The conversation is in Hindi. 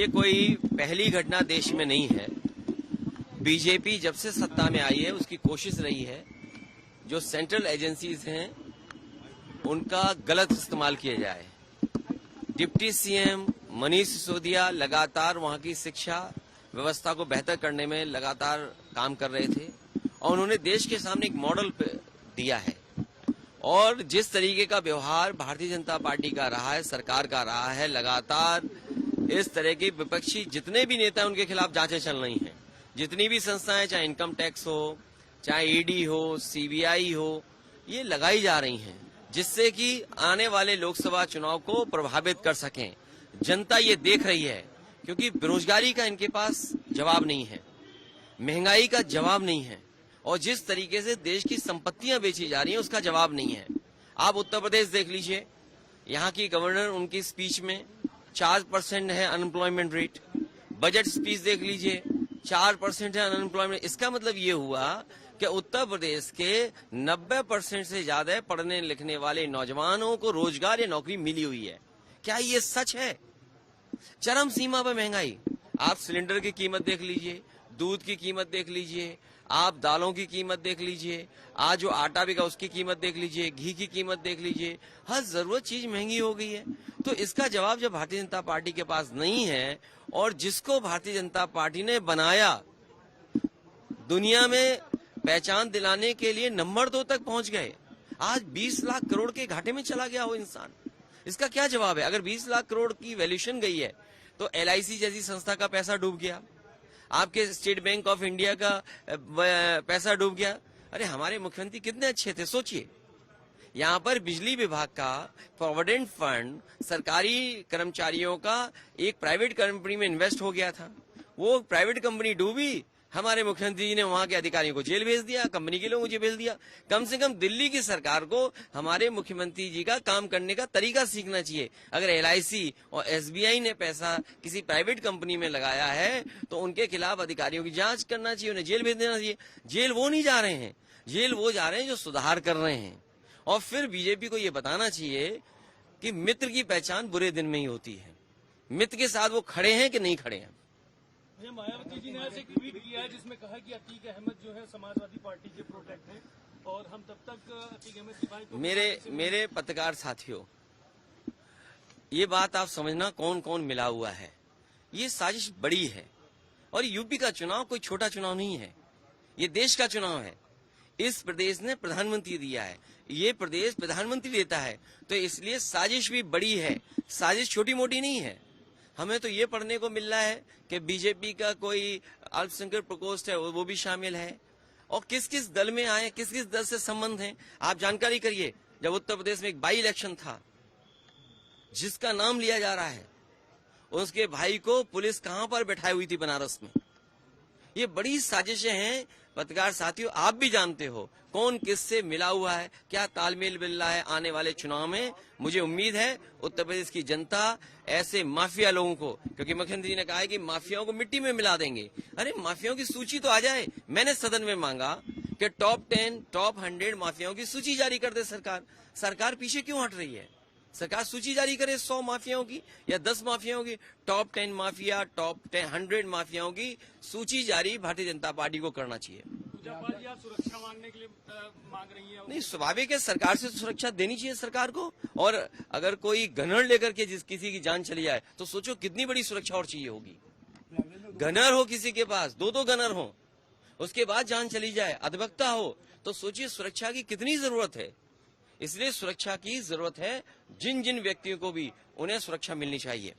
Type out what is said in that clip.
ये कोई पहली घटना देश में नहीं है। बीजेपी जब से सत्ता में आई है उसकी कोशिश रही है जो सेंट्रल एजेंसीज हैं उनका गलत इस्तेमाल किया जाए। डिप्टी सीएम मनीष सिसोदिया लगातार वहां की शिक्षा व्यवस्था को बेहतर करने में लगातार काम कर रहे थे और उन्होंने देश के सामने एक मॉडल दिया है। और जिस तरीके का व्यवहार भारतीय जनता पार्टी का रहा है, सरकार का रहा है, लगातार इस तरह के विपक्षी जितने भी नेता हैं उनके खिलाफ जांचें चल रही हैं। जितनी भी संस्थाएं, चाहे इनकम टैक्स हो, चाहे ईडी हो, सीबीआई हो, ये लगाई जा रही हैं जिससे कि आने वाले लोकसभा चुनाव को प्रभावित कर सकें। जनता ये देख रही है क्योंकि बेरोजगारी का इनके पास जवाब नहीं है, महंगाई का जवाब नहीं है और जिस तरीके से देश की संपत्तियां बेची जा रही हैं उसका जवाब नहीं है। आप उत्तर प्रदेश देख लीजिए, यहाँ की गवर्नर उनकी स्पीच में 4% है अनएम्प्लॉयमेंट रेट। बजट स्पीच देख लीजिए, 4% है अनएम्प्लॉयमेंट। इसका मतलब ये हुआ कि उत्तर प्रदेश के 90% से ज्यादा पढ़ने लिखने वाले नौजवानों को रोजगार या नौकरी मिली हुई है। क्या ये सच है? चरम सीमा पर महंगाई। आप सिलेंडर की कीमत देख लीजिए, दूध की कीमत देख लीजिए, आप दालों की कीमत देख लीजिए, आज जो आटा बिका उसकी कीमत देख लीजिए, घी की कीमत देख लीजिए, हर जरूरत चीज महंगी हो गई है। तो इसका जवाब जब भारतीय जनता पार्टी के पास नहीं है और जिसको भारतीय जनता पार्टी ने बनाया, दुनिया में पहचान दिलाने के लिए नंबर 2 तक पहुंच गए, आज 20 लाख करोड़ के घाटे में चला गया हो इंसान, इसका क्या जवाब है? अगर 20 लाख करोड़ की वैल्यूएशन गई है तो एलआईसी जैसी संस्था का पैसा डूब गया, आपके स्टेट बैंक ऑफ इंडिया का पैसा डूब गया। अरे हमारे मुख्यमंत्री कितने अच्छे थे, सोचिए। यहाँ पर बिजली विभाग का प्रोविडेंट फंड सरकारी कर्मचारियों का एक प्राइवेट कंपनी में इन्वेस्ट हो गया था, वो प्राइवेट कंपनी डूबी, हमारे मुख्यमंत्री जी ने वहां के अधिकारियों को जेल भेज दिया, कंपनी के लोगों को जेल भेज दिया। कम से कम दिल्ली की सरकार को हमारे मुख्यमंत्री जी का काम करने का तरीका सीखना चाहिए। अगर एलआईसी और एसबीआई ने पैसा किसी प्राइवेट कंपनी में लगाया है तो उनके खिलाफ अधिकारियों की जांच करना चाहिए, उन्हें जेल भेज देना चाहिए। जेल वो नहीं जा रहे हैं, जेल वो जा रहे हैं जो सुधार कर रहे हैं। और फिर बीजेपी को ये बताना चाहिए कि मित्र की पहचान बुरे दिन में ही होती है। मित्र के साथ वो खड़े हैं कि नहीं खड़े हैं। मायावती जी ने ऐसे एक ट्वीट किया है जिसमें कहा कि अतीक अहमद जो है समाजवादी पार्टी के प्रोटेक्ट हैं और हम तब तक अतीक अहमद दिखाएं तो मेरे पत्रकार साथियों, ये बात आप समझना कौन कौन मिला हुआ है। ये साजिश बड़ी है और यूपी का चुनाव कोई छोटा चुनाव नहीं है, ये देश का चुनाव है। इस प्रदेश ने प्रधानमंत्री दिया है, ये प्रदेश प्रधानमंत्री देता है, तो इसलिए साजिश भी बड़ी है, साजिश छोटी मोटी नहीं है। हमें तो ये पढ़ने को मिल रहा है कि बीजेपी का कोई अल्पसंख्यक प्रकोष्ठ है वो भी शामिल है और किस किस दल में आए, किस किस दल से संबंध है आप जानकारी करिए। जब उत्तर प्रदेश में एक बाई इलेक्शन था जिसका नाम लिया जा रहा है, उसके भाई को पुलिस कहां पर बैठाई हुई थी, बनारस में। ये बड़ी साजिशें हैं पत्रकार साथियों, आप भी जानते हो कौन किससे मिला हुआ है, क्या तालमेल मिल रहा है। आने वाले चुनाव में मुझे उम्मीद है उत्तर प्रदेश की जनता ऐसे माफिया लोगों को, क्योंकि मुख्यमंत्री जी ने कहा है कि माफियाओं को मिट्टी में मिला देंगे। अरे माफियाओं की सूची तो आ जाए। मैंने सदन में मांगा कि टॉप 10, टॉप 100 माफियाओं की सूची जारी कर दे सरकार। सरकार पीछे क्यों हट रही है? सरकार सूची जारी करे 100 माफियाओं की या 10 माफियाओं की। टॉप 10 माफिया, टॉप 100 माफियाओं की सूची जारी भारतीय जनता पार्टी को करना चाहिए। सुरक्षा मांगने के लिए मांग रही है? नहीं, स्वाभाविक है, सरकार से सुरक्षा देनी चाहिए सरकार को। और अगर कोई गनर लेकर के किसी की जान चली जाए तो सोचो कितनी बड़ी सुरक्षा और चाहिए होगी। गनर हो किसी के पास, 2 गनर हो, उसके बाद जान चली जाए, अधिवक्ता हो, तो सोचिए सुरक्षा की कितनी जरूरत है। इसलिए सुरक्षा की जरूरत है, जिन जिन व्यक्तियों को भी उन्हें सुरक्षा मिलनी चाहिए।